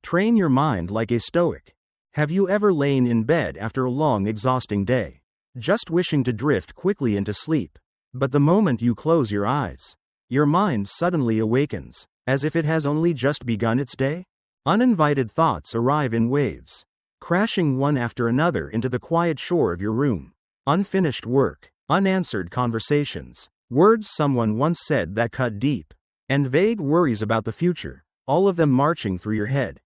Train your mind like a Stoic. Have you ever lain in bed after a long, exhausting day, just wishing to drift quickly into sleep? But the moment you close your eyes, your mind suddenly awakens, as if it has only just begun its day? Uninvited thoughts arrive in waves, crashing one after another into the quiet shore of your room. Unfinished work, unanswered conversations, words someone once said that cut deep, and vague worries about the future, all of them marching through your head.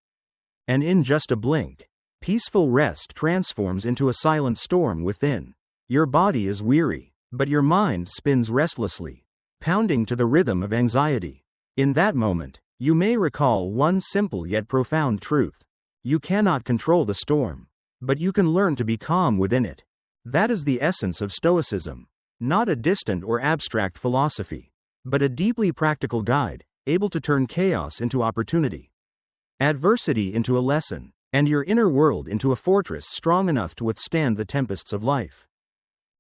And in just a blink, peaceful rest transforms into a silent storm within. Your body is weary, but your mind spins restlessly, pounding to the rhythm of anxiety. In that moment, you may recall one simple yet profound truth. You cannot control the storm, but you can learn to be calm within it. That is the essence of Stoicism, not a distant or abstract philosophy, but a deeply practical guide, able to turn chaos into opportunity, adversity into a lesson, and your inner world into a fortress strong enough to withstand the tempests of life.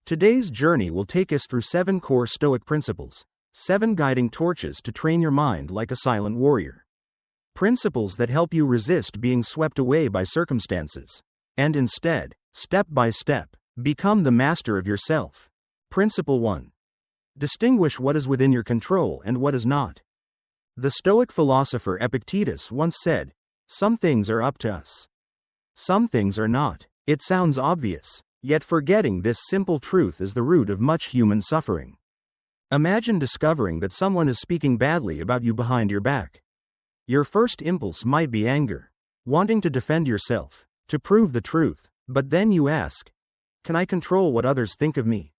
Today's journey will take us through 7 core Stoic principles, 7 guiding torches to train your mind like a silent warrior. Principles that help you resist being swept away by circumstances, and instead, step by step, become the master of yourself. Principle 1. Distinguish what is within your control and what is not. The Stoic philosopher Epictetus once said, "Some things are up to us. Some things are not." It sounds obvious, yet forgetting this simple truth is the root of much human suffering. Imagine discovering that someone is speaking badly about you behind your back. Your first impulse might be anger, wanting to defend yourself, to prove the truth, but then you ask, can I control what others think of me?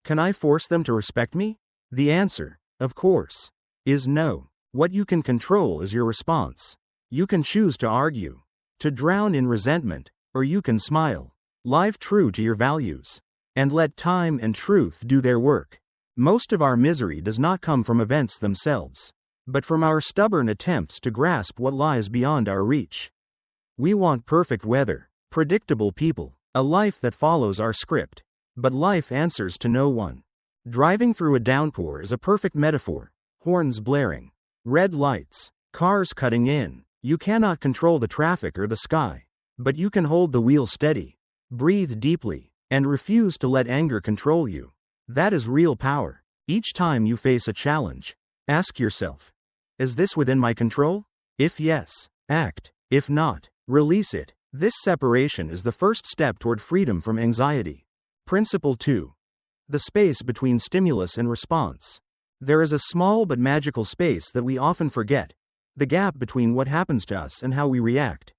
Can I force them to respect me? The answer, of course, is no. What you can control is your response. You can choose to argue, to drown in resentment, or you can smile, live true to your values, and let time and truth do their work. Most of our misery does not come from events themselves, but from our stubborn attempts to grasp what lies beyond our reach. We want perfect weather, predictable people, a life that follows our script, but life answers to no one. Driving through a downpour is a perfect metaphor. Horns blaring, red lights, cars cutting in. You cannot control the traffic or the sky, but you can hold the wheel steady, breathe deeply, and refuse to let anger control you. That is real power. Each time you face a challenge, ask yourself, is this within my control? If yes, act. If not, release it. This separation is the first step toward freedom from anxiety. Principle 2. The space between stimulus and response. There is a small but magical space that we often forget, the gap between what happens to us and how we react.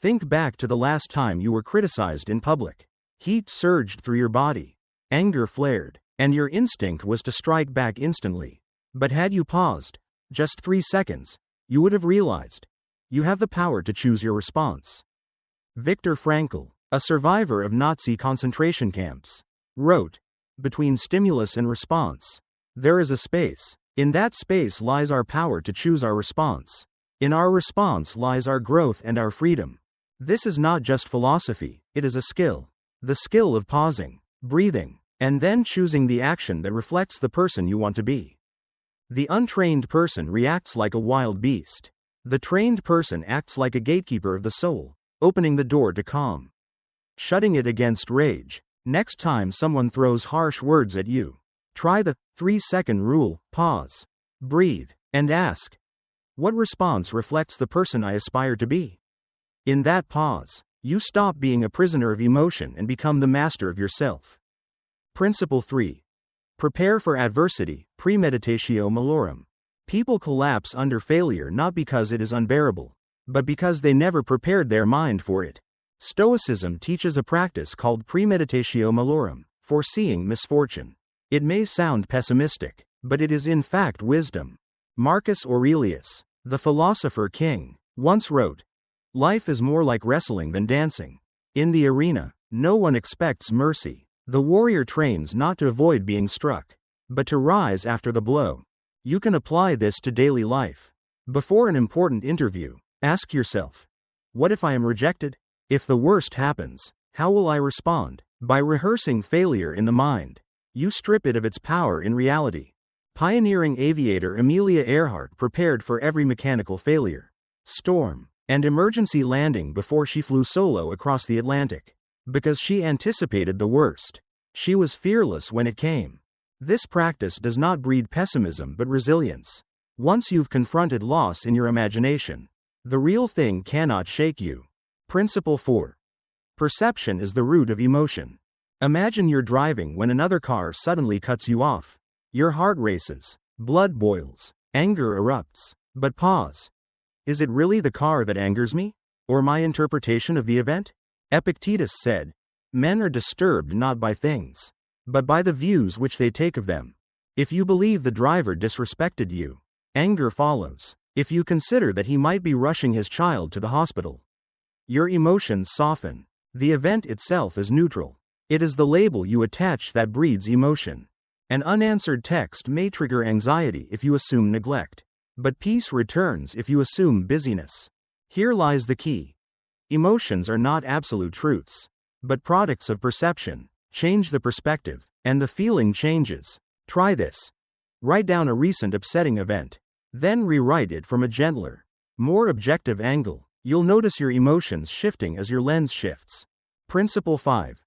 Think back to the last time you were criticized in public. Heat surged through your body, anger flared, and your instinct was to strike back instantly. But had you paused, just 3 seconds, you would have realized, you have the power to choose your response. Viktor Frankl, a survivor of Nazi concentration camps, wrote, "Between stimulus and response, there is a space. In that space lies our power to choose our response. In our response lies our growth and our freedom." This is not just philosophy, it is a skill. The skill of pausing, breathing, and then choosing the action that reflects the person you want to be. The untrained person reacts like a wild beast. The trained person acts like a gatekeeper of the soul, opening the door to calm, shutting it against rage. Next time someone throws harsh words at you, try the 3-second rule. Pause, breathe, and ask, what response reflects the person I aspire to be? In that pause, you stop being a prisoner of emotion and become the master of yourself. Principle 3. Prepare for adversity. Premeditatio malorum. People collapse under failure not because it is unbearable, but because they never prepared their mind for it. Stoicism teaches a practice called premeditatio malorum, foreseeing misfortune. It may sound pessimistic, but it is in fact wisdom. Marcus Aurelius, the philosopher king, once wrote, "Life is more like wrestling than dancing. In the arena, no one expects mercy. The warrior trains not to avoid being struck, but to rise after the blow." You can apply this to daily life. Before an important interview, ask yourself, what if I am rejected? If the worst happens, how will I respond? By rehearsing failure in the mind, you strip it of its power in reality. Pioneering aviator Amelia Earhart prepared for every mechanical failure, storm, and emergency landing before she flew solo across the Atlantic. Because she anticipated the worst. She was fearless when it came. This practice does not breed pessimism but resilience. Once you've confronted loss in your imagination, the real thing cannot shake you. Principle 4. Perception is the root of emotion. Imagine you're driving when another car suddenly cuts you off. Your heart races, blood boils, anger erupts. But pause. Is it really the car that angers me? Or my interpretation of the event? Epictetus said, "Men are disturbed not by things, but by the views which they take of them." If you believe the driver disrespected you, anger follows. If you consider that he might be rushing his child to the hospital, your emotions soften. The event itself is neutral. It is the label you attach that breeds emotion. An unanswered text may trigger anxiety if you assume neglect, but peace returns if you assume busyness. Here lies the key. Emotions are not absolute truths, but products of perception. Change the perspective, and the feeling changes. Try this. Write down a recent upsetting event, then rewrite it from a gentler, more objective angle. You'll notice your emotions shifting as your lens shifts. Principle 5.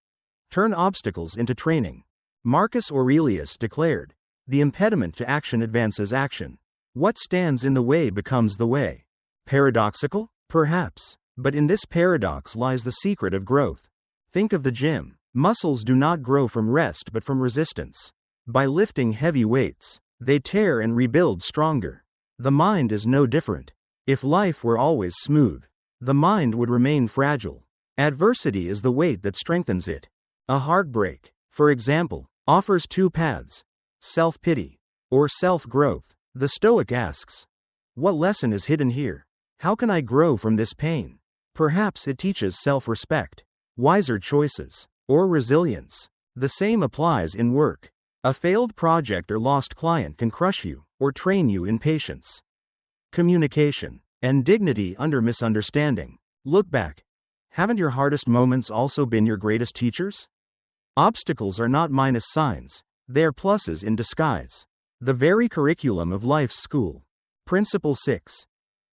Turn obstacles into training. Marcus Aurelius declared, "The impediment to action advances action. What stands in the way becomes the way." Paradoxical? Perhaps. But in this paradox lies the secret of growth. Think of the gym. Muscles do not grow from rest but from resistance. By lifting heavy weights, they tear and rebuild stronger. The mind is no different. If life were always smooth, the mind would remain fragile. Adversity is the weight that strengthens it. A heartbreak, for example, offers two paths: self-pity or self-growth. The Stoic asks, "What lesson is hidden here? How can I grow from this pain?" Perhaps it teaches self-respect, wiser choices, or resilience. The same applies in work. A failed project or lost client can crush you, or train you in patience, communication, and dignity under misunderstanding. Look back. Haven't your hardest moments also been your greatest teachers? Obstacles are not minus signs, they are pluses in disguise. The very curriculum of life's school. Principle 6.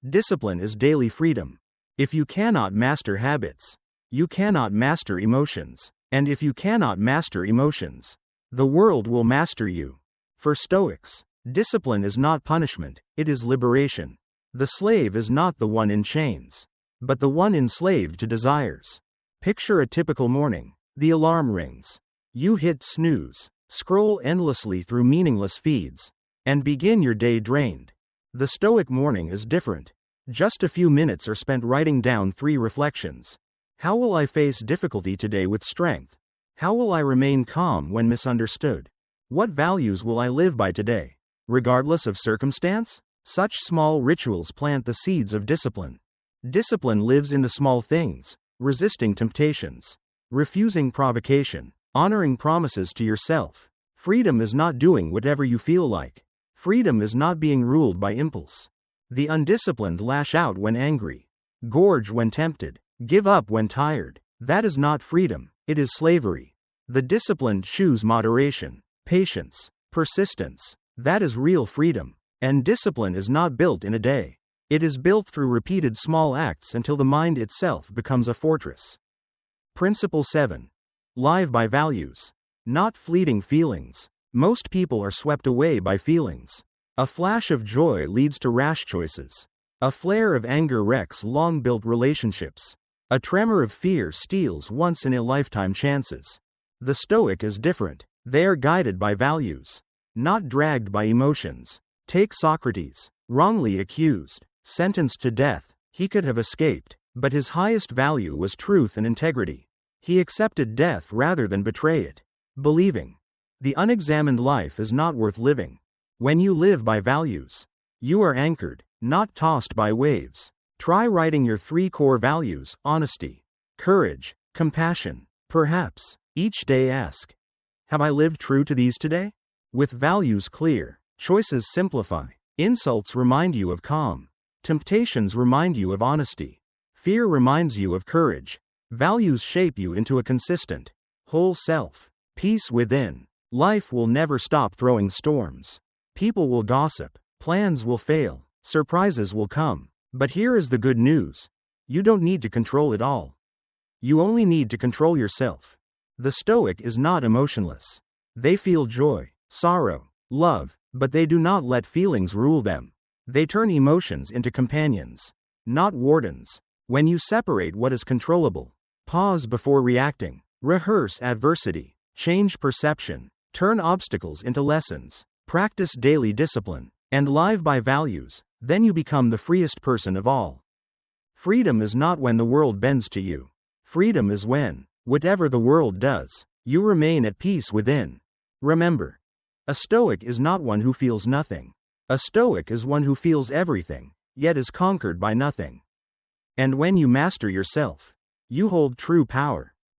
Discipline is daily freedom. If you cannot master habits, you cannot master emotions. And if you cannot master emotions, the world will master you. For Stoics, discipline is not punishment, it is liberation. The slave is not the one in chains, but the one enslaved to desires. Picture a typical morning. The alarm rings. You hit snooze, scroll endlessly through meaningless feeds, and begin your day drained. The Stoic morning is different. Just a few minutes are spent writing down 3 reflections. How will I face difficulty today with strength? How will I remain calm when misunderstood? What values will I live by today, regardless of circumstance? Such small rituals plant the seeds of discipline. Discipline lives in the small things: resisting temptations, refusing provocation, honoring promises to yourself. Freedom is not doing whatever you feel like. Freedom is not being ruled by impulse. The undisciplined lash out when angry, gorge when tempted, give up when tired. That is not freedom, it is slavery. The disciplined choose moderation, patience, persistence. That is real freedom. And discipline is not built in a day. It is built through repeated small acts until the mind itself becomes a fortress. Principle 7. Live by values, not fleeting feelings. Most people are swept away by feelings. A flash of joy leads to rash choices. A flare of anger wrecks long-built relationships. A tremor of fear steals once-in-a-lifetime chances. The Stoic is different. They are guided by values, not dragged by emotions. Take Socrates, wrongly accused, sentenced to death. He could have escaped, but his highest value was truth and integrity. He accepted death rather than betray it, believing, "The unexamined life is not worth living." When you live by values, you are anchored, not tossed by waves. Try writing your 3 core values: honesty, courage, compassion. Perhaps, each day ask, have I lived true to these today? With values clear, choices simplify. Insults remind you of calm. Temptations remind you of honesty. Fear reminds you of courage. Values shape you into a consistent, whole self. Peace within. Life will never stop throwing storms. People will gossip. Plans will fail. Surprises will come. But here is the good news. You don't need to control it all. You only need to control yourself. The Stoic is not emotionless. They feel joy, sorrow, love, but they do not let feelings rule them. They turn emotions into companions, not wardens. When you separate what is controllable, pause before reacting, rehearse adversity, change perception, turn obstacles into lessons, practice daily discipline, and live by values, then you become the freest person of all. Freedom is not when the world bends to you. Freedom is when, whatever the world does, you remain at peace within. Remember, a Stoic is not one who feels nothing. A Stoic is one who feels everything, yet is conquered by nothing. And when you master yourself, you hold true power.